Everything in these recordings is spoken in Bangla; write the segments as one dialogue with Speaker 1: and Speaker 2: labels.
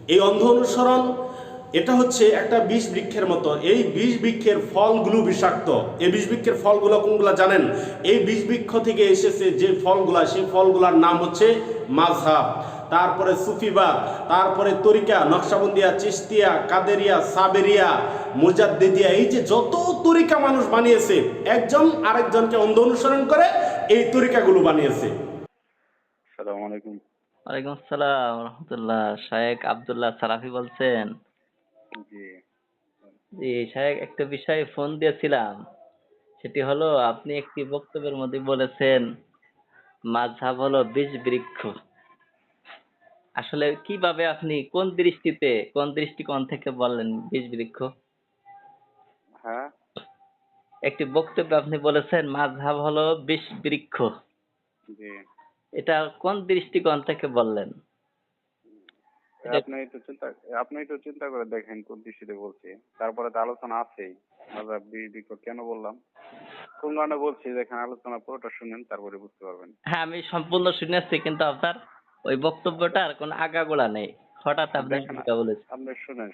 Speaker 1: এই অন্ধ অনুসরণ এটা হচ্ছে একটা বিষ বৃক্ষের মতো। এই বিষ বৃক্ষের ফলগুলো বিষাক্ত। এই বিষ বৃক্ষের ফলগুলো কোনগুলো জানেন? এই বিষ বৃক্ষ থেকে এসেছে যে ফলগুলা, সেই ফলগুলার নাম হচ্ছে মাযহাব, তারপরে সুফিবাদ, তারপরে তরিকা, নকশবন্দিয়া, চিশতিয়া, কাদেরিয়া, সাবেরিয়া, মুজাদ্দিদিয়া। এই যে যত তরিকা মানুষ বানিয়েছে, একজন আরেকজনকে অন্ধ অনুসরণ করে এই তরিকাগুলো বানিয়েছে।
Speaker 2: আসসালামু আলাইকুম।
Speaker 3: ওয়ালাইকুম আসসালাম রহমতুল্লাহ। শায়েখ আব্দুল্লাহ সালাফি বলছেন?
Speaker 2: জি।
Speaker 3: জি শায়েখ, একটা বিষয়ে ফোন দিয়েছিলাম। সেটি হলো, আপনি একটি বক্তব্যের মধ্যে বলেছেন মাযহাব হলো বীজ বৃক্ষ। আসলে কিভাবে, আপনি কোন দৃষ্টিতে, কোন দৃষ্টিকোণ থেকে বললেন বীজ বৃক্ষ?
Speaker 2: হ্যাঁ।
Speaker 3: একটি বক্তব্যে আপনি বলেছেন মাযহাব হলো বীজ বৃক্ষ।
Speaker 2: জি।
Speaker 3: এটা কোন দৃষ্টিকোণ থেকে বললেন? এটা
Speaker 2: আপনি একটু চিন্তা করে দেখেন কোন দৃষ্টিতে বলছি। তারপরে তো আলোচনা আছেই। মাযহাব বিপরীত কেন বললাম, কোন কারণে বলছি দেখেন, আলোচনা পুরোটা শুনেন তারপরে বুঝতে পারবেন।
Speaker 3: হ্যাঁ, আমি সম্পূর্ণ শুনেছি, কিন্তু আপনার ওই বক্তব্যটার কোনো আগাগোড়া নেই। হঠাৎ আপনি
Speaker 2: দেখেন,
Speaker 3: ভূমিকা বলেছেন।
Speaker 2: আপনি শুনেন,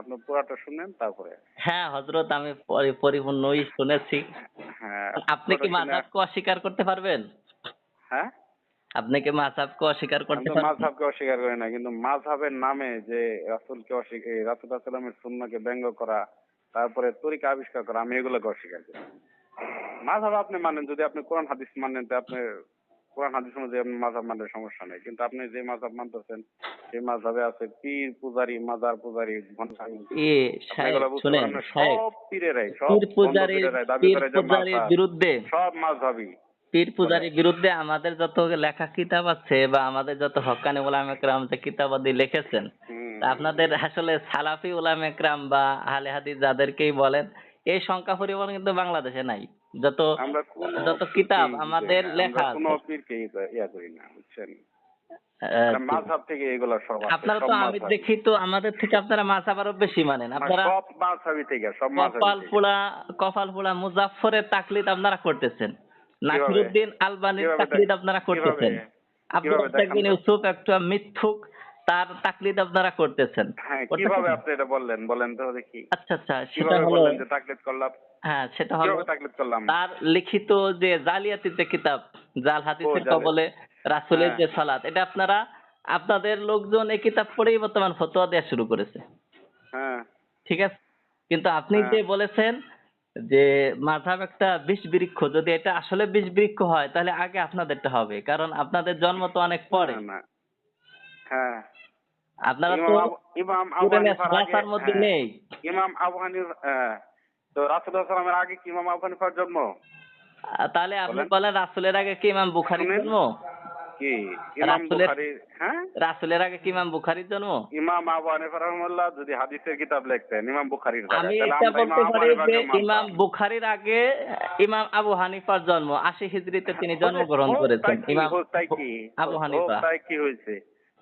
Speaker 2: আপনি পুরাটা শুনেন তারপরে।
Speaker 3: হ্যাঁ হজরত, আমি পরিপূর্ণই শুনেছি।
Speaker 2: হ্যাঁ,
Speaker 3: আপনি কি
Speaker 2: পুরোটা শুনে।
Speaker 3: মাযহাবকে অস্বীকার করতে পারবেন?
Speaker 2: হ্যাঁ,
Speaker 3: আপনি কি মাযহাবকে অস্বীকার
Speaker 2: আমি
Speaker 3: করতে
Speaker 2: তো
Speaker 3: পারবেন?
Speaker 2: মাযহাবকে অস্বীকার করি না, কিন্তু মাযহাবের নামে যে রাসূলকে রাসূল সাল্লাল্লাহু সুন্নাহকে ব্যঙ্গ করা, তারপরে তরিকা আবিষ্কার করা, আমি এগুলোকে অস্বীকার করি। মাযহাব আপনি মানেন, যদি আপনি কোরআন হাদিস মানেন, তো আপনি কোরআন হাদিস অনুযায়ী আপনি মাযহাব মানলে সমস্যা নেই। কিন্তু আপনি যে মাযহাব মানতেছেন, সেই মাযহাবে আছে পীর পূজারি, মাজার পূজারি, ঘন্টামি।
Speaker 3: এ
Speaker 2: আপনি
Speaker 3: শায়েখ
Speaker 2: এগুলো বুঝতে
Speaker 3: শুনেন,
Speaker 2: পারেন না।
Speaker 3: শায়েখ,
Speaker 2: সব পীরেরাই, সব
Speaker 3: পীর
Speaker 2: বন্ধ
Speaker 3: পূজারীর
Speaker 2: পীরেরাই দাবি
Speaker 3: পীর
Speaker 2: করে যে
Speaker 3: পূজারীর
Speaker 2: মাযহাব,
Speaker 3: বিরুদ্ধে,
Speaker 2: সব মাযহাবী
Speaker 3: পীর
Speaker 2: বলে।
Speaker 3: পূজারীর বিরুদ্ধে আমাদের যত লেখা কিতাব আছে, বা আমাদের যত হক্কানি উলামা কেরাম যে কিতাবাদি লিখেছেন, তা
Speaker 2: হুম।
Speaker 3: আপনাদের আসলে সালাফি উলামা কেরাম বা আহলে হাদিস যাদেরকেই বলেন, এই সংখ্যা পরিমাণ কিন্তু বাংলাদেশে নাই। যত
Speaker 2: আমরা কোনো
Speaker 3: যত কিতাব
Speaker 2: পীরকেই
Speaker 3: আমাদের
Speaker 2: আমরা
Speaker 3: লেখা
Speaker 2: কোনো
Speaker 3: আছে।
Speaker 2: পীরকেই ইয়া করি না, বুঝছেন?
Speaker 3: আহ,
Speaker 2: মানে
Speaker 3: জি।
Speaker 2: মাযহাব থেকে এগুলো সব আসে,
Speaker 3: আপনারা
Speaker 2: সব
Speaker 3: তো, আমি
Speaker 2: মাযহাবী।
Speaker 3: দেখি তো আমাদের থেকে আপনারা মাযহাব আরো বেশি মানেন।
Speaker 2: মানে
Speaker 3: আপনারা
Speaker 2: সব মাযহাবী থেকে, সব মাযহাবী
Speaker 3: কপাল
Speaker 2: থেকে।
Speaker 3: পোড়া কপাল পোড়া মুজাফফরের তাকলিদ আপনারা করতেছেন।
Speaker 2: কিভাবে?
Speaker 3: নাসিরউদ্দিন আলবানির
Speaker 2: কিভাবে
Speaker 3: তাকলিদ আপনারা
Speaker 2: কিভাবে?
Speaker 3: করতেছেন। আব্দুর
Speaker 2: কিভাবে
Speaker 3: রাজ্জাক
Speaker 2: দেখান
Speaker 3: বিন
Speaker 2: তো?
Speaker 3: ইউসুফ একটা মিথ্যুক, তার তাকলিদ আপনারা করতেছেন।
Speaker 2: হ্যাঁ, কিভাবে
Speaker 3: করতেছেন না?
Speaker 2: আপনি এটা বললেন, বলেন তো দেখি।
Speaker 3: আচ্ছা আচ্ছা, সেটা
Speaker 2: কিভাবে
Speaker 3: হলো,
Speaker 2: বললেন যে তাকলিদ করলাম?
Speaker 3: হ্যাঁ সেটা হলো,
Speaker 2: কিভাবে তাকলিদ করলাম?
Speaker 3: তার লিখিত যে জালিয়াতির যে কিতাব, জাল
Speaker 2: ও
Speaker 3: হাদিসের
Speaker 2: জালে।
Speaker 3: কবলে রাসূলের
Speaker 2: হ্যাঁ,
Speaker 3: যে সালাত, এটা আপনারা, আপনাদের লোকজন এই কিতাব পড়েই বর্তমান ফতোয়া দেওয়া শুরু করেছে।
Speaker 2: হ্যাঁ,
Speaker 3: ঠিক আছে? কিন্তু আপনি
Speaker 2: হ্যাঁ।
Speaker 3: যে বলেছেন যে মাযহাব একটা বিষ বৃক্ষ, যদি এটা আসলে বিষ বৃক্ষ হয় তাহলে আগে আপনাদেরটা হবে, কারণ আপনাদের জন্ম তো অনেক
Speaker 2: না,
Speaker 3: পরে।
Speaker 2: না। হ্যাঁ।
Speaker 3: আপনারা তো
Speaker 2: ইমাম আবু
Speaker 3: কুরআনে
Speaker 2: হানিফার আগে,
Speaker 3: সালাসার মধ্যে
Speaker 2: হ্যাঁ।
Speaker 3: নেই।
Speaker 2: ইমাম আবু হানিফ তো রাসূলুল্লাহ সাল্লাল্লাহু আলাইহি ওয়াসাল্লামের আগে কি ইমাম আবু হানিফার জন্ম?
Speaker 3: তাহলে আপনি
Speaker 2: বলেন।
Speaker 3: বলেন রাসূলের আগে কি ইমাম বুখারীর
Speaker 2: শুনেন
Speaker 3: জন্ম?
Speaker 2: কি ইমাম
Speaker 3: রাসূলের
Speaker 2: বুখারী, হ্যাঁ?
Speaker 3: রাসূলের আগে কি ইমাম বুখারীর জন্ম?
Speaker 2: ইমাম আবু হানিফা রাহিমাহুল্লাহ যদি হাদিসের কিতাব লিখতেন ইমাম বুখারীর
Speaker 3: আমি
Speaker 2: জায়গায়, তাহলে
Speaker 3: এটা
Speaker 2: আমরা ইমাম
Speaker 3: বলতে
Speaker 2: আবু
Speaker 3: পারি যে
Speaker 2: হানিফাকে
Speaker 3: ইমাম
Speaker 2: মানতাম।
Speaker 3: বুখারীর আগে ইমাম আবু হানিফার জন্ম ৮০ হিজরিতে
Speaker 2: হ্যাঁ,
Speaker 3: তিনি জন্মগ্রহণ
Speaker 2: হোক
Speaker 3: করেছেন।
Speaker 2: তাই কি,
Speaker 3: ইমাম
Speaker 2: হোক তাই কি,
Speaker 3: আবু
Speaker 2: হোক
Speaker 3: হানিফা।
Speaker 2: তাই কি হয়েছে,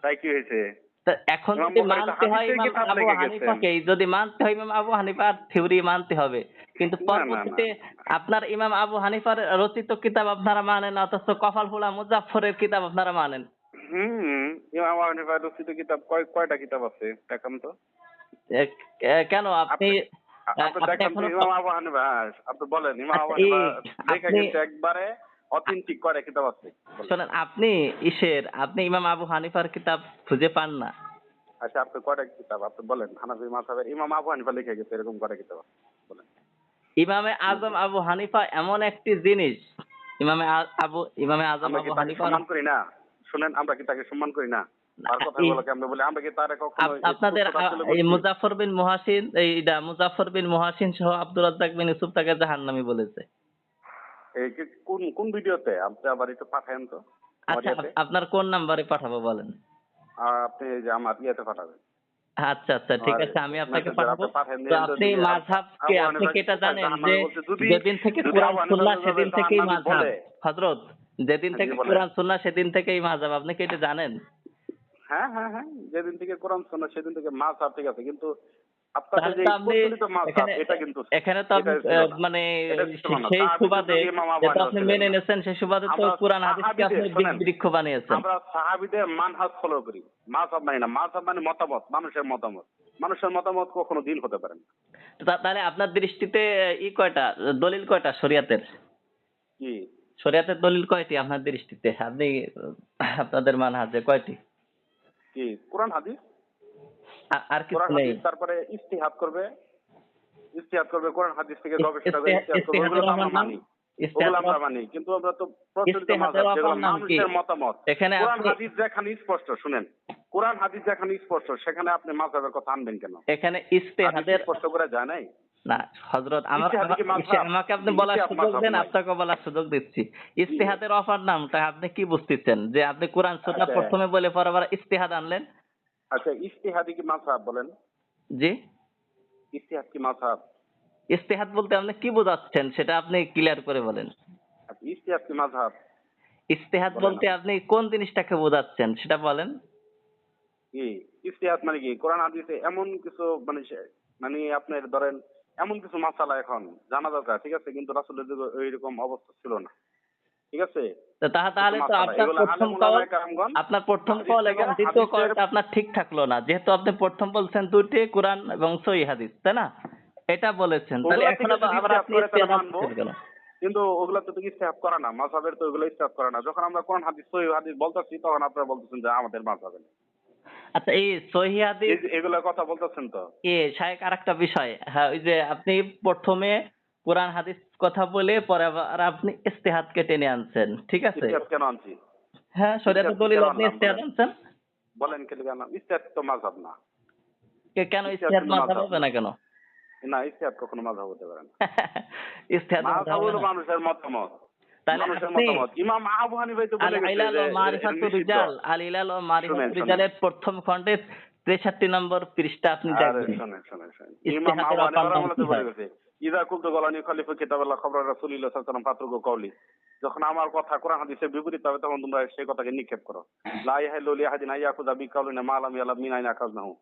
Speaker 2: তাই কি হয়েছে?
Speaker 3: তা এখন
Speaker 2: ইমাম
Speaker 3: যদি
Speaker 2: বুখারী তো
Speaker 3: মানতে হয়
Speaker 2: হাদিসের
Speaker 3: ইমাম
Speaker 2: কিতাব
Speaker 3: আবু
Speaker 2: লিখে গেছেন।
Speaker 3: হানিফাকেই, যদি মানতে হয় ইমাম আবু হানিফার থিওরি মানতে হবে। কিন্তু
Speaker 2: না, না, না,
Speaker 3: পরবর্তীতে
Speaker 2: না।
Speaker 3: আপনার ইমাম আবু হানিফার রচিত কিতাব আপনারা মানেন, অথচ কপাল পোড়া মুজাফফরের কিতাব আপনারা মানেন।
Speaker 2: হুম। ইমাম আবু হানিফার রচিত কিতাব কয়টা কিতাব আছে দেখান তো।
Speaker 3: এ- কেন আপনি,
Speaker 2: আপনি আপনি
Speaker 3: আপনি
Speaker 2: দেখান তো
Speaker 3: এখনো
Speaker 2: ইমাম আবু হানিফা, হ্যাঁ, আপনি বলেন ইমাম
Speaker 3: আচ্ছা
Speaker 2: আবু হানিফা লেখা
Speaker 3: আপনি
Speaker 2: গেছে একবারে অথেন্টিক কয়টা কিতাব আছে বলেন।
Speaker 3: শোনেন, আপনি ইমাম আবু হানিফার কিতাব খুঁজে পান না।
Speaker 2: আচ্ছা, আপনি কয়টা কিতাব আপনি বলেন, হানাফি মাযহাবের ইমাম আবু হানিফা লিখে গেছে এরকম কয়টা কিতাব আছে বলেন।
Speaker 3: ইমামে আজম আবু হানিফা এমন একটি জিনিস, ইমামে আজম
Speaker 2: আমরা কি
Speaker 3: আবু
Speaker 2: তাকে
Speaker 3: হানিফা,
Speaker 2: সম্মান করি না? শুনেন, আমরা কি তাকে সম্মান করি না? আর কথাগুলোকে আমরা বলি, আমরা কি তারে কখনো
Speaker 3: আপনাদের
Speaker 2: তুচ্ছ তাচ্ছিল্য
Speaker 3: এই
Speaker 2: করছি?
Speaker 3: মুজাফফর বিন মুহাসিন, মুজাফফর বিন মুহাসিন সহ আব্দুর রাজ্জাক বিন ইউসুফ তাকে জাহান্নামী বলেছে।
Speaker 2: এই কোন কোন ভিডিওতে আপনি আবার একটু পাঠায়েন তো আমার
Speaker 3: আচ্ছা,
Speaker 2: ইয়েতে।
Speaker 3: আপনার কোন নাম্বারে পাঠাবো বলেন?
Speaker 2: আপনি এই যে আমার ইয়েতে পাঠাবেন,
Speaker 3: আচ্ছা আচ্ছা, ঠিক
Speaker 2: আমার
Speaker 3: আছে, আমি আপনাকে
Speaker 2: মেসেঞ্জার
Speaker 3: পাঠাবো।
Speaker 2: আপনি পাঠান
Speaker 3: তো
Speaker 2: দিয়েন।
Speaker 3: আপনি
Speaker 2: যদি
Speaker 3: মাযহাবকে,
Speaker 2: আবু
Speaker 3: আপনি
Speaker 2: হানিফা
Speaker 3: কি এটা জানেন যে
Speaker 2: জাহান্নামী বলছে, যদি
Speaker 3: যেদিন থেকে
Speaker 2: যদি
Speaker 3: কোরআন
Speaker 2: আবু হানিফা
Speaker 3: সুন্নাহ
Speaker 2: যদি
Speaker 3: সেদিন থেকেই
Speaker 2: জাহান্নামী
Speaker 3: মাযহাব।
Speaker 2: বলে।
Speaker 3: হযরত, যেদিন
Speaker 2: জি
Speaker 3: থেকে
Speaker 2: বলেন।
Speaker 3: কোরআন সুন্নাহ সেদিন থেকেই মাযহাব, আপনি কি এটা জানেন?
Speaker 2: হ্যাঁ, হ্যাঁ, হ্যাঁ, যেদিন থেকে কোরআন শোনা সেদিন থেকে মাযহাব, ঠিক আছে, কিন্তু আপনাদের
Speaker 3: তাহলে
Speaker 2: যে
Speaker 3: তো আপনি
Speaker 2: প্রচলিত মাযহাব
Speaker 3: এখানে
Speaker 2: এটা কিন্তু
Speaker 3: এখানে তো আপনি
Speaker 2: এটা ছিল না।
Speaker 3: মানে
Speaker 2: এটা ছিল না।
Speaker 3: সেই
Speaker 2: সাহাবীদের
Speaker 3: সুবাদে
Speaker 2: যুগে ইমাম আবু
Speaker 3: যেহেতু
Speaker 2: হানিফা
Speaker 3: আপনি
Speaker 2: ছিলেন
Speaker 3: মেনে
Speaker 2: না।
Speaker 3: নিয়েছেন সেই সুবাদে তো
Speaker 2: আমরা
Speaker 3: কোরআন হাদিসকে আপনি
Speaker 2: সাহাবীদের শোনেন,
Speaker 3: বৃক্ষ বানিয়েছেন।
Speaker 2: আমরা সাহাবীদের মানহাজ ফলো করি, মাযহাব মানি না। মাযহাব মানে মতামত, মানুষের মতামত। মানুষের মতামত কখনো দিন হতে পারে না।
Speaker 3: তো তাহলে আপনার দৃষ্টিতে কয়টা দলিল কয়টা শরিয়াতের?
Speaker 2: কি
Speaker 3: শরিয়াতের দলিল কয়টি আপনার দৃষ্টিতে? আপনি আপনাদের মানহাজে কয়টি?
Speaker 2: কি কোরআন হাদিস,
Speaker 3: আর কিছু
Speaker 2: কোরআন
Speaker 3: নেই?
Speaker 2: হাদিস, তারপরে ইজতিহাদ করবে, ইজতিহাদ করবে, কোরআন হাদিস থেকে গবেষণা করে ইজতিহাদ করবে, ওগুলো
Speaker 3: ইস্তেহাদের
Speaker 2: তো
Speaker 3: অপর
Speaker 2: আমরা
Speaker 3: নাম?
Speaker 2: মানি, ওগুলো
Speaker 3: ইস্তেহাদের
Speaker 2: আমরা মানি। কিন্তু আমরা তো প্রচলিত
Speaker 3: ইস্তেহাদের
Speaker 2: মাযহাব
Speaker 3: অপর
Speaker 2: যেগুলো
Speaker 3: নাম কি?
Speaker 2: মানুষের মতামত,
Speaker 3: এখানে
Speaker 2: কোরআন
Speaker 3: আপনি
Speaker 2: হাদিস যেখানে স্পষ্ট, শুনেন, কোরআন হাদিস যেখানে স্পষ্ট সেখানে আপনি মাযহাবের কথা আনবেন কেন?
Speaker 3: এখানে
Speaker 2: হাদিস
Speaker 3: ইস্তেহাদের
Speaker 2: স্পষ্ট করে যায় নাই?
Speaker 3: না হযরত
Speaker 2: ইজতিহাদি কি মাযহাব?
Speaker 3: আমাকে আপনি বলার
Speaker 2: ইজতিহাদ
Speaker 3: সুযোগ
Speaker 2: মাযহাব
Speaker 3: দেন,
Speaker 2: নয়।
Speaker 3: আপনাকে বলার সুযোগ দিচ্ছি। ইস্তেহাদের অপর নামটা আপনি কি বুঝতেছেন? যে আপনি কোরআন সুন্নাহ
Speaker 2: আচ্ছা,
Speaker 3: প্রথমে বলে পরে আবার ইস্তেহাদ আনলেন?
Speaker 2: আচ্ছা, ইজতিহাদি কি মাযহাব বলেন?
Speaker 3: জি,
Speaker 2: ইজতিহাদ কি মাযহাব?
Speaker 3: ইস্তেহাদ বলতে আপনি কি বোঝাচ্ছেন সেটা আপনি ক্লিয়ার করে বলেন।
Speaker 2: আচ্ছা, ইজতিহাদ কি মাযহাব?
Speaker 3: ইস্তেহাদ
Speaker 2: বলেন
Speaker 3: বলতে আপনি কোন জিনিসটাকে বোঝাচ্ছেন সেটা বলেন।
Speaker 2: কি ইজতিহাদ মানে কি? কোরআন হাদিসে এমন কিছু মানে মানে আপনার ধরেন এমন কিছু মাসালা এখন জানা দরকার, ঠিক আছে? কিন্তু রাসূলের যুগে এইরকম অবস্থা ছিল না, ঠিক আছে?
Speaker 3: তো তাহলে তো
Speaker 2: মাসালা
Speaker 3: আপনার
Speaker 2: এগুলো
Speaker 3: প্রথম
Speaker 2: আলেম
Speaker 3: কল
Speaker 2: উলামায়ে কেরামগণ
Speaker 3: আপনার প্রথম
Speaker 2: হাদিস
Speaker 3: কল
Speaker 2: থেকে
Speaker 3: এবং দ্বিতীয়
Speaker 2: হাদিসের
Speaker 3: কলটা আপনার ঠিক থাকলো না, যেহেতু আপনি প্রথম বলছেন দুটি কোরআন এবং সহিহ হাদিস, তাই না? এটা বলেছেন, তাহলে
Speaker 2: ওগুলা
Speaker 3: এখন
Speaker 2: থেকে
Speaker 3: আবার
Speaker 2: যদি
Speaker 3: আবার
Speaker 2: ইজতিহাদ
Speaker 3: আপনি
Speaker 2: করে তাহলে
Speaker 3: ইস্তেহাদ
Speaker 2: মানবো,
Speaker 3: আনছেন কেন?
Speaker 2: কিন্তু ওগুলা তো ইজতিহাদ করা না, মাযহাবের তো ওগুলো ইজতিহাদ করা না। যখন আমরা কোরআন হাদিস সহিহ হাদিস বলতেছি তখন আপনারা বলতেছেন যে আমাদের মাযহাবে না।
Speaker 3: আচ্ছা, এই সহিহ
Speaker 2: এই
Speaker 3: হাদিস
Speaker 2: যে এগুলা কথা বলতেছেন তো,
Speaker 3: শায়েখ আরেকটা বিষয়, হ্যাঁ, ওই যে আপনি প্রথমে কোরআন হাদিস কথা বলে পরে আবার আপনি ইস্তেহাদকে টেনে আনছেন, ঠিক আছে?
Speaker 2: ইজতিহাদ কেন আনছি?
Speaker 3: হ্যাঁ, শরিয়াতের
Speaker 2: ইজতিহাদ
Speaker 3: দলিল
Speaker 2: কেন
Speaker 3: আপনি
Speaker 2: আনলাম
Speaker 3: ইস্তেহাদ
Speaker 2: বলেন?
Speaker 3: আনছেন।
Speaker 2: বলেন কেন? ইজতিহাদ তো মাযহাব না।
Speaker 3: কেন
Speaker 2: ইজতিহাদ
Speaker 3: ইস্তেহাদ
Speaker 2: কিন্তু
Speaker 3: মাযহাব
Speaker 2: মাযহাব
Speaker 3: হবে
Speaker 2: না।
Speaker 3: না কেন?
Speaker 2: না, ইজতিহাদ কখনো মাযহাব হতে পারে না।
Speaker 3: ইস্তেহাদ মাযহাব
Speaker 2: মাযহাব
Speaker 3: হবে
Speaker 2: হলো
Speaker 3: না?
Speaker 2: মানুষের মতামত।
Speaker 3: তাহলে
Speaker 2: মানুষের
Speaker 3: আপনি
Speaker 2: মতামত। ইমাম আবু হানিফা তো
Speaker 3: আল
Speaker 2: বলে গেছে
Speaker 3: ইলাল
Speaker 2: যে
Speaker 3: ও
Speaker 2: এটা
Speaker 3: মারিফাতুর
Speaker 2: নিষিদ্ধ।
Speaker 3: রিজাল, আল ইলাল ও
Speaker 2: শুনেন,
Speaker 3: মারিফাতুর
Speaker 2: শুনেন।
Speaker 3: রিজালের প্রথম খণ্ডে 63 নম্বর পৃষ্ঠা আপনি
Speaker 2: আরে
Speaker 3: দেখবেন।
Speaker 2: শুনেন। ইমাম
Speaker 3: ইস্তেহাদের
Speaker 2: আবু
Speaker 3: অপর
Speaker 2: হানিফা
Speaker 3: নাম কি
Speaker 2: রাহমাতুল্লাহ বলে
Speaker 3: হয়?
Speaker 2: গেছে, ইযা কুলতু গলানি খলিফা কিতাবাল্লাহ খবর রাসূলুল্লাহ সাল্লাল্লাহু আলাইহি ওয়াসাল্লাম ফাতরুকু কওলি। যখন আমার কথা কোরআন হাদিসের বিপরীত হবে তখন তোমরা সেই কথাকে নিক্ষেপ করো। লা ইয়াহিল্লু লিআহাদিন আইয়াখুযা বিকাউলিনা মা লাম ইয়ালাম মিন আইনা আখাযনাহু।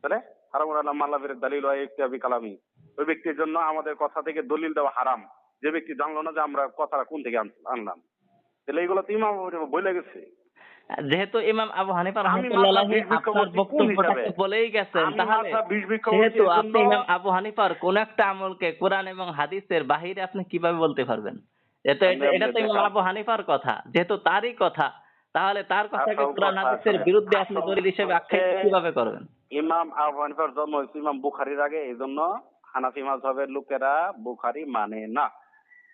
Speaker 2: তাহলে হারামুন আলাম মাল্লাবির দালিল ওয়া ইকতিয়াবি কালামি। ওই ব্যক্তির জন্য আমাদের কথা থেকে দলিল দেওয়া হারাম, যে ব্যক্তি জানলো না যে আমরা কথাটা কোন থেকে আনলাম। তাহলে এগুলো তো ইমাম আবু হানিফা বলে গেছে।
Speaker 3: যেহেতু ইমাম আবু হানিফা
Speaker 2: আমি
Speaker 3: রাহমাতুল্লাহ
Speaker 2: মাযহাব
Speaker 3: আলাইহি
Speaker 2: 20 বৃক্ষ
Speaker 3: আপনার
Speaker 2: বলছি কোন
Speaker 3: বক্তব্যটাকে
Speaker 2: হিসাবে?
Speaker 3: বলেই গেছেন,
Speaker 2: আমি
Speaker 3: তাহলে
Speaker 2: মাযহাব 20 বৃক্ষ বলছি
Speaker 3: যেহেতু
Speaker 2: এর
Speaker 3: আপনি
Speaker 2: জন্য
Speaker 3: ইমাম আবু হানিফার কোন একটা আমলকে কোরআন এবং হাদিসের বাহিরে আপনি কিভাবে বলতে পারবেন? এটা
Speaker 2: আপনি
Speaker 3: এটা তো ইমাম
Speaker 2: দেখান।
Speaker 3: আবু হানিফার কথা, যেহেতু তারই কথা, তাহলে তার কথাকে
Speaker 2: আসল
Speaker 3: কোরআন
Speaker 2: কথা
Speaker 3: হাদিসের
Speaker 2: শুনেন।
Speaker 3: বিরুদ্ধে আপনি
Speaker 2: আসল
Speaker 3: দলিল হিসেবে
Speaker 2: হচ্ছে
Speaker 3: আখ্যায়িত কিভাবে করবেন?
Speaker 2: ইমাম আবু হানিফার জন্ম হয়েছে ইমাম বুখারীর আগে, এই জন্য হানাফি মাযহাবের লোকেরা বুখারী মানে না,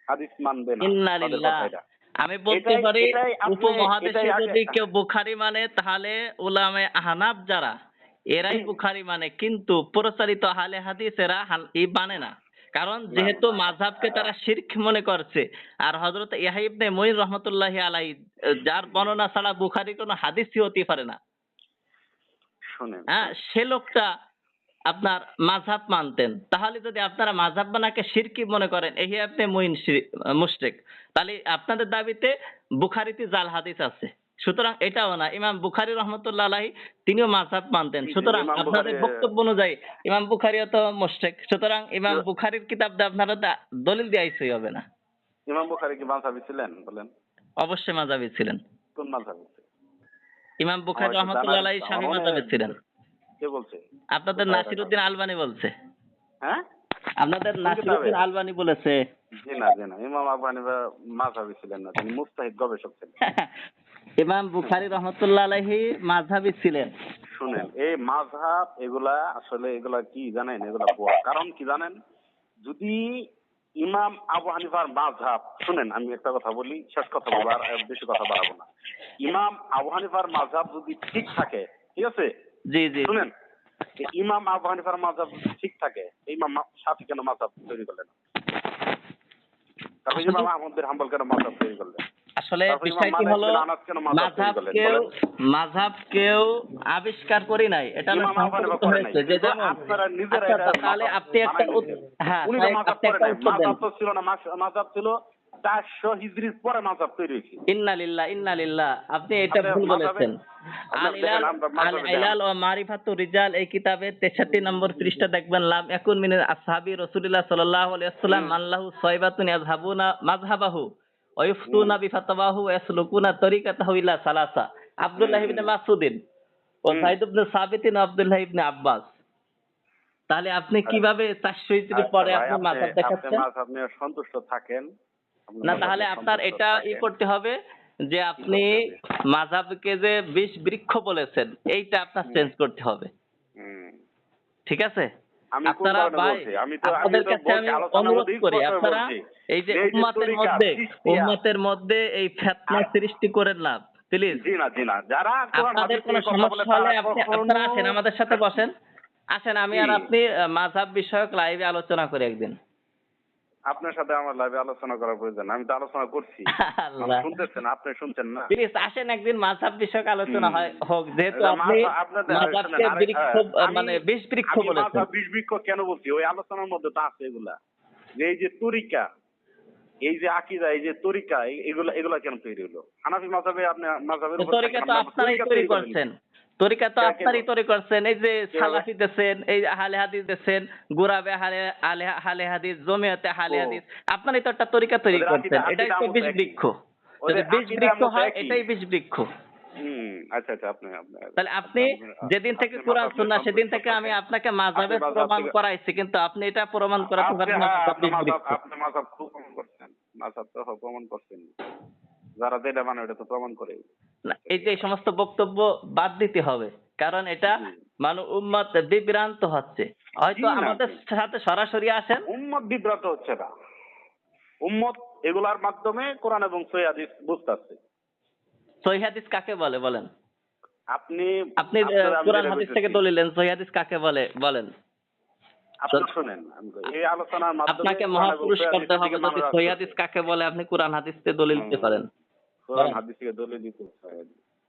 Speaker 2: হাদিস মানবে না,
Speaker 3: ইন্না
Speaker 2: তাদের
Speaker 3: লিল্লাহ।
Speaker 2: কথা এটা।
Speaker 3: আমি বলতে
Speaker 2: এটাই
Speaker 3: পারি
Speaker 2: এটাই আপনি
Speaker 3: উপমহাদেশে
Speaker 2: এটাই আগে
Speaker 3: যদি কেউ বুখারী মানে তাহলে উলামায়ে আহনাফ যারা এরাই
Speaker 2: জি,
Speaker 3: বুখারী মানে, কিন্তু প্রচলিত আহলে হাদিসেরা মানে না। কারণ
Speaker 2: না,
Speaker 3: যেহেতু
Speaker 2: না।
Speaker 3: মাযহাবকে তারা শিরক মনে করছে, আর হযরত ইয়াহয়া ইবনে মুঈন রাহমাতুল্লাহি আলাইহি যার বর্ণনা ছাড়া বুখারী কোনো হাদিসই হতে পারে না,
Speaker 2: শুনেন,
Speaker 3: হ্যাঁ, সে লোকটা আপনার মাযহাব মানতেন। তাহলে যদি আপনারা মাযহাব বানাকে শিরকি মনে করেন, ইয়াহয়া ইবনে মুঈন মুশরিক, তাহলে আপনাদের দাবিতে বুখারীতে জাল হাদিস আছে। সুতরাং এটাও না, ইমাম বুখারী রহমতুল্লাহ আলাইহি তিনিও মাযহাব মানতেন।
Speaker 2: জি, জি,
Speaker 3: সুতরাং
Speaker 2: ইমাম
Speaker 3: আপনাদের
Speaker 2: বুখারী
Speaker 3: বক্তব্য অনুযায়ী ইমাম বুখারীও তো মুশরিক। সুতরাং ইমাম
Speaker 2: জ-
Speaker 3: বুখারীর কিতাব দিয়ে আপনারা দলিল দিয়াইছই হবে না।
Speaker 2: ইমাম বুখারী কি মাযহাবী ছিলেন বলেন?
Speaker 3: অবশ্যই মাযহাবী ছিলেন।
Speaker 2: কোন মাযহাবী ছিলেন?
Speaker 3: ইমাম
Speaker 2: আমার
Speaker 3: বুখারী
Speaker 2: একটু
Speaker 3: রহমতুল্লাহ
Speaker 2: জানার
Speaker 3: আলাইহি
Speaker 2: ইচ্ছা,
Speaker 3: শাফি
Speaker 2: আমার
Speaker 3: মাযহাবে
Speaker 2: অনেক
Speaker 3: ছিলেন।
Speaker 2: কে বলছে?
Speaker 3: আপনাদের
Speaker 2: কোথায় রাখা?
Speaker 3: নাসিরউদ্দিন আলবানী বলছে।
Speaker 2: হ্যাঁ,
Speaker 3: আপনাদের
Speaker 2: কোন কিতাবে?
Speaker 3: নাসিরউদ্দিন আলবানী বলেছে।
Speaker 2: জি না, ইমাম আবু হানিফা মাযহাবী ছিলেন না, তিনি মুজতাহিদ গবেষক ছিলেন।
Speaker 3: ইমাম বুখারী রহমতুল্লাহ আলাইহি মাযহাবী ছিলেন।
Speaker 2: শুনেন, এই মাযহাব এগুলা আসলে এগুলা কি জানেন? এগুলা ভুয়া। কারণ কি জানেন? যদি ইমাম আবু হানিফার মাযহাব, শুনেন আমি একটা কথা বলি, শেষ কথা বলবো, আর বেশি কথা বাড়াবো না। ইমাম আবু হানিফার মাযহাব যদি ঠিক থাকে, ঠিক আছে?
Speaker 3: জি জি।
Speaker 2: শুনেন, ইমাম আবু হানিফার মাযহাব যদি ঠিক থাকে, ইমাম শাফি কেন মাযহাব তৈরি করলেন? তারপর ইমাম আহমদ বিন হাম্বল কেন মাযহাব তৈরি করলেন?
Speaker 3: আসলে
Speaker 2: তারপর ইমাম
Speaker 3: বিষয়টি
Speaker 2: মালিক
Speaker 3: হলো
Speaker 2: বিন আনাস কেন মাযহাব তৈরি করলেন? বলেন।
Speaker 3: মাযহাব কেউ আবিষ্কার করি নাই, এটা
Speaker 2: ইমাম আবু হানিফা
Speaker 3: সংশোধিত
Speaker 2: করে নাই,
Speaker 3: হয়েছে। যে
Speaker 2: কিন্তু
Speaker 3: যেমন
Speaker 2: আপনারা নিজেরা
Speaker 3: আচ্ছা,
Speaker 2: এটা
Speaker 3: তাহলে
Speaker 2: মাযহাব
Speaker 3: আপনি একটা
Speaker 2: বানাই নিয়েছেন।
Speaker 3: হ্যাঁ,
Speaker 2: উনি তো মাযহাব
Speaker 3: আপনি
Speaker 2: করে
Speaker 3: একটা
Speaker 2: নাই,
Speaker 3: উত্তর দেন।
Speaker 2: মাযহাব তো ছিল না, মাযহাব ছিল 400 হিজরির পরে মাযহাব তৈরি হয়েছে।
Speaker 3: ইন্না লিল্লাহ, আপনি এটা
Speaker 2: আপনি
Speaker 3: ভুল
Speaker 2: মাযহাবে-
Speaker 3: বলেছেন। আল
Speaker 2: দেখেন,
Speaker 3: ইলাল
Speaker 2: আমরা
Speaker 3: আল
Speaker 2: মাযহাবে
Speaker 3: ইলাল ও মারিফাতু রিজাল এই কিতাবের 63 নম্বর পৃষ্ঠা দেখবেন, লাম ইয়াকুন মিন আসহাবি রাসূলিল্লাহ সাল্লাল্লাহু আলাইহি ওয়াসাল্লাম মান লাহু সাইবাতুন ইয়াযহাবুনা মাযহাবাহু ওয়া ইফতুনা বিফাতাওয়াহু ওয়া ইয়াসলুকুনা তরিকাতাহু ইলা সালাসা, আব্দুল্লাহ ইবনে মাসউদিন ও যায়েদ ইবনে সাবিতিন ও আব্দুল্লাহ ইবনে আব্বাস। তাহলে আপনি কিভাবে 400 হিজরি পরে
Speaker 2: ভাই,
Speaker 3: আপনি মাযহাব
Speaker 2: আপনি
Speaker 3: দেখাচ্ছেন?
Speaker 2: মাযহাব নিয়ে সন্তুষ্ট থাকেন। আপনি
Speaker 3: না,
Speaker 2: মাযহাব
Speaker 3: তাহলে
Speaker 2: নিয়ে
Speaker 3: আপনার
Speaker 2: সন্তুষ্ট
Speaker 3: এটা
Speaker 2: থাকেন।
Speaker 3: করতে হবে যে আপনি মাযহাবকে যে 20 বৃক্ষ বলেছেন এইটা আপনার চেঞ্জ করতে হবে।
Speaker 2: হুম।
Speaker 3: ঠিক আছে?
Speaker 2: আমি কোন
Speaker 3: আপনারা
Speaker 2: কারণে
Speaker 3: ভাই,
Speaker 2: বলছি? আমি
Speaker 3: আপনাদের
Speaker 2: তো
Speaker 3: কাছে
Speaker 2: বলছি,
Speaker 3: আমি
Speaker 2: আলোচনার
Speaker 3: অনুরোধ
Speaker 2: মধ্যে
Speaker 3: করি,
Speaker 2: স্পষ্ট
Speaker 3: আপনারা
Speaker 2: বলছি।
Speaker 3: এই যে
Speaker 2: এই যে
Speaker 3: উম্মতের
Speaker 2: তরিকা,
Speaker 3: মধ্যে
Speaker 2: সিস্টিয়া-
Speaker 3: উম্মতের মধ্যে এই ফিতনা সৃষ্টি করেন না প্লিজ।
Speaker 2: জি না, যারা কোরআন
Speaker 3: আপনাদের
Speaker 2: হাদিস
Speaker 3: কোনো
Speaker 2: নিয়ে কথা বলে
Speaker 3: সমস্যা হলে
Speaker 2: তারা
Speaker 3: আপনারা আসেন
Speaker 2: কখনো-
Speaker 3: আমাদের সাথে বসেন। আসেন, আমি আর
Speaker 2: জি।
Speaker 3: আপনি মাযহাব বিষয়ক লাইভে আলোচনা করি একদিন।
Speaker 2: আপনার সাথে আমার লাইভে আলোচনা করার প্রয়োজন নাই। আমি তো আলোচনা করছি।
Speaker 3: আল্লাহ।
Speaker 2: শুনতেছেন, আপনি শুনছেন না?
Speaker 3: প্লিজ আসেন একদিন মাযহাব বিষয়ক আলোচনা হয় হোক, যেহেতু
Speaker 2: এটা
Speaker 3: আপনি
Speaker 2: আপনাদের
Speaker 3: মাযহাবকে
Speaker 2: শুনেন,
Speaker 3: বৃক্ষ
Speaker 2: আমি-
Speaker 3: মানে 20 বৃক্ষ
Speaker 2: আমি
Speaker 3: বলেছেন।
Speaker 2: মাযহাব 20 বৃক্ষ কেন বলছি? ওই আলোচনার মধ্যে তো আছে এগুলা। যে এই যে তরিকা, এই যে আকীদা, এই যে তরিকা, এগুলা কেন তৈরি হলো? হানাফি মাযহাবে আপনি মাযহাবের উপর
Speaker 3: তরিকা
Speaker 2: থাকেন,
Speaker 3: তো
Speaker 2: আমরা
Speaker 3: আপনারাই
Speaker 2: তরিকা
Speaker 3: তৈরি
Speaker 2: করেন।
Speaker 3: করছেন। তরিকা তো
Speaker 2: কে
Speaker 3: আপনারই
Speaker 2: বলে?
Speaker 3: তৈরি করছেন। এই যে
Speaker 2: কে বলে?
Speaker 3: সালাফি দেন, এই আহলে হাদিস দেন, গুরাবে আহলে হাদিস, জমিয়তে আহলে
Speaker 2: ও।
Speaker 3: হাদিস, আপনারই তো একটা তরিকা তৈরি
Speaker 2: ওদের
Speaker 3: করছেন।
Speaker 2: আকীদা
Speaker 3: এটাই তো
Speaker 2: আমল
Speaker 3: 20
Speaker 2: একই।
Speaker 3: বৃক্ষ। যদি
Speaker 2: ওদের
Speaker 3: 20
Speaker 2: আকীদা
Speaker 3: বৃক্ষ
Speaker 2: আমল
Speaker 3: হয়
Speaker 2: একই।
Speaker 3: এটাই 20 বৃক্ষ।
Speaker 2: আচ্ছা, আপনি
Speaker 3: তাহলে আপনি যেদিন থেকে কোরআন সুন্নাহ সেদিন থেকে আমি আপনাকে মাযহাবের প্রমাণ করাইছি, কিন্তু আপনি এটা প্রমাণ করাতে পারেন না এটা 20 বৃক্ষ।
Speaker 2: আপনি মাযহাব খুব প্রমাণ করছেন। মাযহাব তো প্রমাণ করছেন। যারা যেটা মানে ওটা তো প্রমাণ করে।
Speaker 3: না, এই যে এই সমস্ত বক্তব্য বাদ দিতে হবে, কারণ এটা
Speaker 2: জি।
Speaker 3: উম্মত বিভ্রান্ত হচ্ছে। হয়তো
Speaker 2: জি না,
Speaker 3: আমাদের
Speaker 2: জি।
Speaker 3: সাথে সরাসরি আসেন।
Speaker 2: উম্মত বিব্রত হচ্ছে না। উম্মত এগুলার মাধ্যমে কোরআন এবং সহিহ হাদিস বুঝতেছে।
Speaker 3: সহিহ হাদিস কাকে বলে বলেন?
Speaker 2: আপনি
Speaker 3: আপনি
Speaker 2: আপনারা- আমি
Speaker 3: কোরআন
Speaker 2: যেটা
Speaker 3: হাদিস
Speaker 2: বুঝতেছি।
Speaker 3: থেকে দলিল দেন, সহিহ হাদিস কাকে বলে বলেন?
Speaker 2: আপনি শুনেন, এই আলোচনার মাধ্যমে
Speaker 3: আপনাকে
Speaker 2: কোরআন এবং
Speaker 3: মহাপুরুষ
Speaker 2: সহিহ
Speaker 3: করতে
Speaker 2: হাদিসের
Speaker 3: হবে
Speaker 2: দিকে
Speaker 3: যদি
Speaker 2: মানুষ
Speaker 3: সহিহ
Speaker 2: আসতেছে।
Speaker 3: হাদিস কাকে বলে আপনি কোরআন হাদিস থেকে দলিল দিতে পারেন।
Speaker 2: কোরআন হাদিস থেকে দলিল দিতে হয়।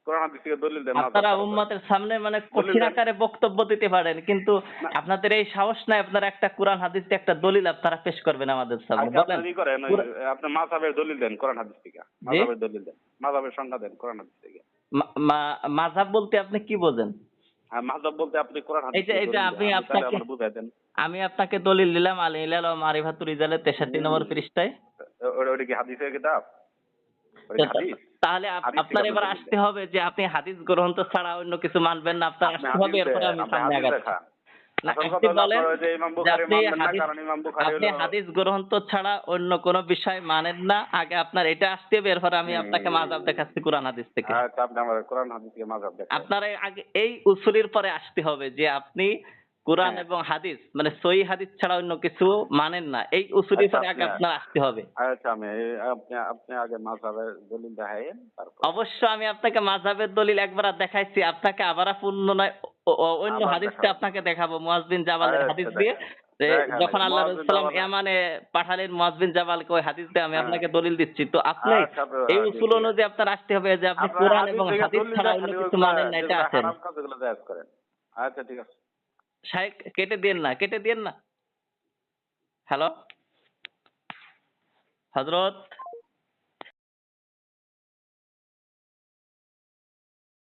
Speaker 2: কোরআন হাদিস থেকে দলিল দেন না।
Speaker 3: আপনারা উম্মতের সামনে মানে কঠিন
Speaker 2: দেন।
Speaker 3: আকারে বক্তব্য দিতে পারেন, কিন্তু
Speaker 2: না।
Speaker 3: আপনাদের এই সাহস নাই আপনারা একটা কোরআন হাদিস দিয়ে একটা দলিল আপনারা পেশ করবেন আমাদের সামনে।
Speaker 2: আজকে
Speaker 3: বলেন।
Speaker 2: আপনি কি করেন? আপনি মাযহাবের দলিল দেন কোরআন হাদিস থেকে। মাযহাবের দলিল দেন। মাযহাবের সংজ্ঞা দেন কোরআন হাদিস থেকে।
Speaker 3: মাযহাব বলতে আপনি কি বোঝেন?
Speaker 2: হ্যাঁ, মাযহাব বলতে আপনি কোরআন হাদিস
Speaker 3: এই যে
Speaker 2: থেকে দলিল দেন।
Speaker 3: আমি
Speaker 2: তাহলে
Speaker 3: আপনাকে
Speaker 2: আমার বুঝাই দেন।
Speaker 3: আমি আপনাকে দলিল দিলাম আল ইলাল ও মারিফাতুর রিজালের 63 নম্বর পৃষ্ঠায়।
Speaker 2: ওটা কি হাদিসের কিতাব? ওটা কি হাদিস?
Speaker 3: তাহলে
Speaker 2: হাদিস থেকে
Speaker 3: আপনার
Speaker 2: আপনি
Speaker 3: এবার
Speaker 2: দলিল
Speaker 3: আসতে
Speaker 2: দেন।
Speaker 3: হবে যে আপনি হাদিস গ্রন্থ ছাড়া অন্য কিছু মানবেন না, আপনার
Speaker 2: আপনি
Speaker 3: আসতে হবে,
Speaker 2: হাদিস
Speaker 3: এরপরে
Speaker 2: দেন,
Speaker 3: আমি
Speaker 2: আপনি
Speaker 3: সামনে
Speaker 2: হাদিস
Speaker 3: আগাচ্ছি।
Speaker 2: দেখান।
Speaker 3: না,
Speaker 2: আসল
Speaker 3: আপনি
Speaker 2: কথা হলো
Speaker 3: বলেন
Speaker 2: আপনারা যে ইমাম
Speaker 3: যে
Speaker 2: বুখারী
Speaker 3: আপনি
Speaker 2: মানবেন না,
Speaker 3: হাদিস
Speaker 2: কারণ ইমাম বুখারী
Speaker 3: আপনি
Speaker 2: হলো-
Speaker 3: হাদিস গ্রন্থ ছাড়া অন্য কোনো বিষয় মানেন না, আগে আপনার এটা আসতে হবে, এরপরে আমি আপনাকে মাযহাব দেখাচ্ছি কোরআন হাদিস থেকে।
Speaker 2: আচ্ছা, আপনি আমার কোরআন হাদিস থেকে মাযহাব দেখান।
Speaker 3: আপনার আগে এই উসুলির পরে আসতে হবে যে আপনি কোরআন
Speaker 2: হ্যাঁ।
Speaker 3: এবং হাদিস মানে সহিহ হাদিস ছাড়া অন্য কিছু মানেন না, এই উসুলির
Speaker 2: আচ্ছা,
Speaker 3: পরে আগে আপনার আসতে হবে।
Speaker 2: আচ্ছা, আপনি আগে মাযহাবের দলিল দেখাইন, তারপর
Speaker 3: অবশ্য আমি আপনাকে মাযহাবের দলিল একবার দেখাইছি, আপনাকে আবার পুনরায় অন্য
Speaker 2: আবার
Speaker 3: হাদিসটা
Speaker 2: দেখাবো।
Speaker 3: আপনাকে দেখাবো মুয়াজ বিন জাবালের
Speaker 2: আচ্ছা,
Speaker 3: হাদিস দিয়ে। যে
Speaker 2: দেখান।
Speaker 3: যখন আল্লাহ
Speaker 2: মুয়াজ বিন
Speaker 3: রাসূল
Speaker 2: জাবালের-
Speaker 3: ইয়ামানে পাঠালেন মুয়াজ বিন জাবালকে, ওই হাদিস দিয়ে আমি
Speaker 2: হ্যাঁ।
Speaker 3: আপনাকে দলিল দিচ্ছি। তো আপনি
Speaker 2: আচ্ছা,
Speaker 3: এই
Speaker 2: জি,
Speaker 3: উসুল
Speaker 2: জি।
Speaker 3: অনুযায়ী আপনার আসতে হবে যে আপনি
Speaker 2: আপনারা
Speaker 3: কোরআন
Speaker 2: হাদিস
Speaker 3: এবং
Speaker 2: থেকে
Speaker 3: হাদিস
Speaker 2: দলিল
Speaker 3: ছাড়া
Speaker 2: দেখান,
Speaker 3: অন্য কিছু
Speaker 2: ওগুলা
Speaker 3: মানেন না, এটা
Speaker 2: যেগুলা
Speaker 3: আছেন।
Speaker 2: হারাম কাজ, ওগুলা জায়েজ করেন। আচ্ছা, ঠিক আছে।
Speaker 3: শাইখ কেটে দিয়েন না। হ্যালো হযরত।